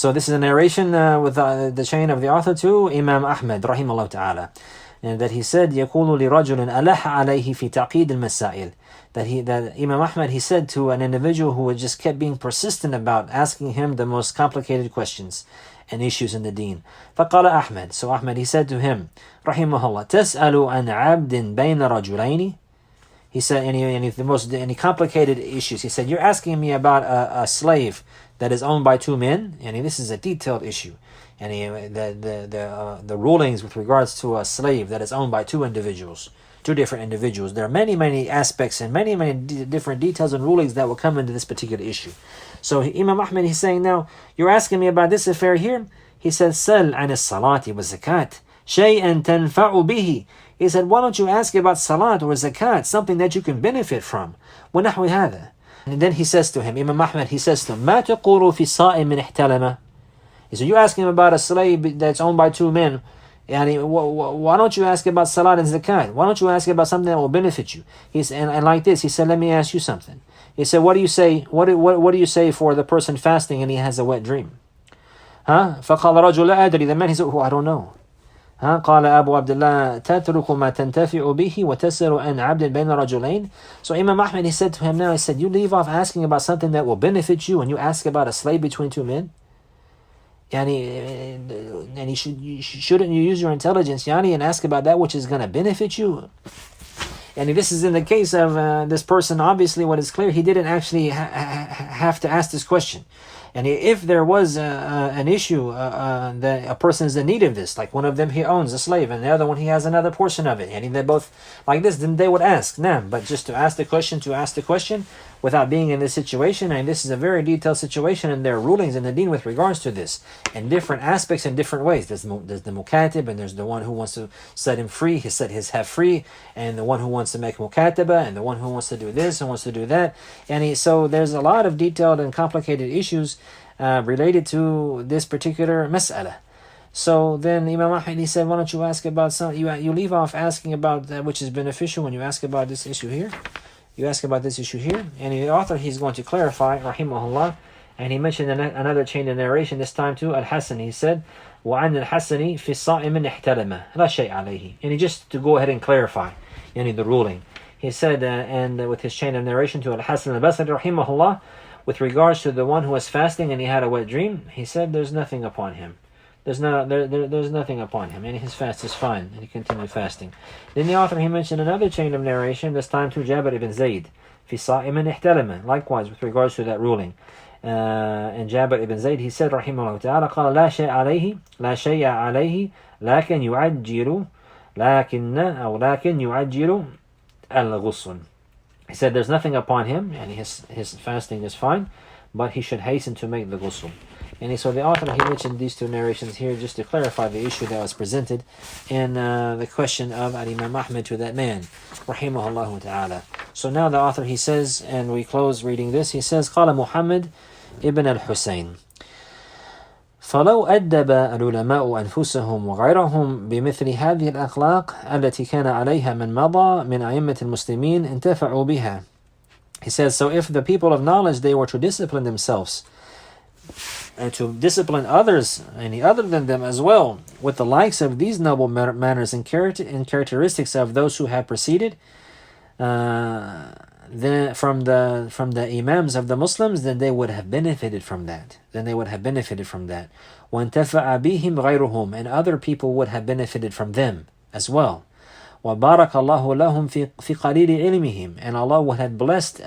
So this is a narration with the chain of the author to Imam Ahmad rahimahullah ta'ala, and that he said يقول لرجل ألح عليه في تعقيد المسائل, that Imam Ahmad, he said to an individual who had just kept being persistent about asking him the most complicated questions and issues in the deen. فقال أحمد, so Ahmad, he said to him rahimahullah, تسأل عن عبد بين رجلين. He said, any complicated issues. He said, you're asking me about a slave that is owned by two men. And this is a detailed issue. And the rulings with regards to a slave that is owned by two different individuals. There are many aspects and many different details and rulings that will come into this particular issue. So Imam Ahmad, he's saying, now, you're asking me about this affair here. He said, سَلْ عَنِ الصَّلَاةِ وَالزَّكَاةِ شَيْئًا تَنْفَعُ بِهِ. He said, why don't you ask about salat or zakat, something that you can benefit from? وَنَحْوِ هَذَا. And then he says to him, Imam Ahmad, he says to him, مَا تَقُولُ فِي صَائِمٍ احْتَلَمَ. He said, you're asking about a slave that's owned by two men. Why don't you ask about salat and zakat? Why don't you ask about something that will benefit you? And like this, he said, let me ask you something. He said, what do you say? What do you say for the person fasting and he has a wet dream? فَقَالَ رَجُلَ لَا أَدْرِي. The man, he said, I don't know. قال أبو عبد الله تترك ما تنتفع به وتسأل عن عبد بين رجلين. So Imam Ahmad, he said to him now, he said, you leave off asking about something that will benefit you and you ask about a slave between two men? And shouldn't you use your intelligence, and ask about that which is going to benefit you? And this is in the case of this person. Obviously, what is clear, he didn't actually have to ask this question. And if there was an issue that a person is in need of this, like one of them, he owns a slave, and the other one, he has another portion of it, and they're both like this, then they would ask. But just to ask the question without being in this situation, and this is a very detailed situation, and there are rulings in the deen with regards to this, in different aspects, in different ways. There's the mukatib, and there's the one who wants to set him free, he set his half free, and the one who wants to make mukataba, and the one who wants to do this and wants to do that. So there's a lot of detailed and complicated issues related to this particular mas'ala. So then Imam Ahmad, he said, why don't you ask about you leave off asking about that which is beneficial when you ask about this issue here. You ask about this issue here. And the author, he's going to clarify, rahimahullah, and he mentioned another chain of narration, this time too, Al-Hasan. He said, وَعَنْ الْحَسَنِ فِي الصَّائِمِ احْتَلَمَ لَا شَيْءَ عَلَيْهِ. And he just to go ahead and clarify the ruling. He said, and with his chain of narration to Al-Hasan al-Basri, rahimahullah, with regards to the one who was fasting and he had a wet dream, he said there's nothing upon him. There's nothing upon him, and his fast is fine, and he continued fasting. Then the author, he mentioned another chain of narration, this time to Jabir ibn Zayd, fi sa'imin ihtalama, likewise with regards to that ruling. And Jabir ibn Zayd, he said, rahimahullah ta'ala, قال لا شيء عليه لكن يعجل الغسل. He said there's nothing upon him, and his fasting is fine, but he should hasten to make the ghusl. And so the author, he mentioned these two narrations here just to clarify the issue that was presented in the question of Imam Ahmad to that man, rahimahullah ta'ala. So now the author, he says, and we close reading this, he says, قال محمد ibn al-Husayn فلو أدب العلماء أنفسهم وغيرهم بمثل هذه الأخلاق التي كان عليها من مضى من أئمة المسلمين انتفعوا بها. He says, so if the people of knowledge, they were to discipline themselves and to discipline others, any other than them as well, with the likes of these noble manners and characteristics of those who have preceded, then from the imams of the Muslims, then they would have benefited from that. وَانْتَفَعَ بِهِمْ غَيْرُهُمْ, and other people would have benefited from them as well. وَبَارَكَ اللَّهُ لَهُمْ فِي قَلِيلِ عِلْمِهِمْ, and Allah would have blessed,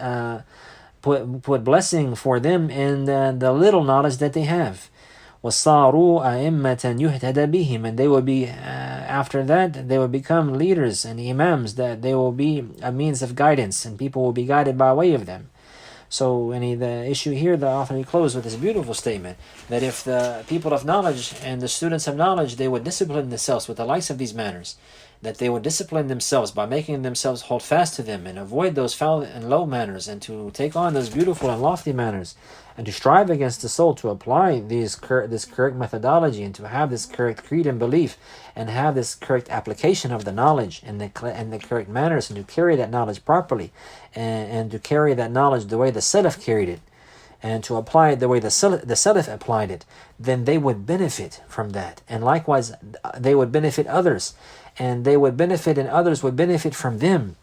put blessing for them in the little knowledge that they have. وَصَارُوا أَئِمَّةً يُهْتَدَى بِهِمْ, and they will be, after that, they will become leaders and imams, that they will be a means of guidance, and people will be guided by way of them. So the issue here, the author, he closed with this beautiful statement, that if the people of knowledge and the students of knowledge, they would discipline themselves with the likes of these manners, that they would discipline themselves by making themselves hold fast to them and avoid those foul and low manners, and to take on those beautiful and lofty manners, and to strive against the soul to apply this correct methodology, and to have this correct creed and belief, and have this correct application of the knowledge and the correct manners, and to carry that knowledge properly, and to carry that knowledge the way the Salaf carried it, and to apply it the way the Salaf applied it, then they would benefit from that. And likewise, they would benefit others, and they would benefit, and others would benefit from them.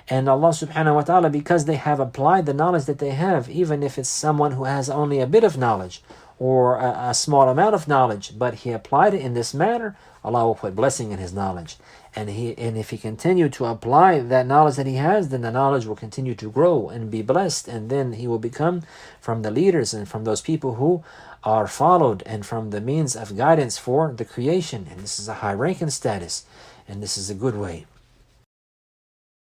And Allah subhanahu wa ta'ala, because they have applied the knowledge that they have, even if it's someone who has only a bit of knowledge or a small amount of knowledge, but he applied it in this manner, Allah will put blessing in his knowledge. And if he continued to apply that knowledge that he has, then the knowledge will continue to grow and be blessed, and then he will become from the leaders and from those people who are followed and from the means of guidance for the creation. And this is a high rank and status, and this is a good way.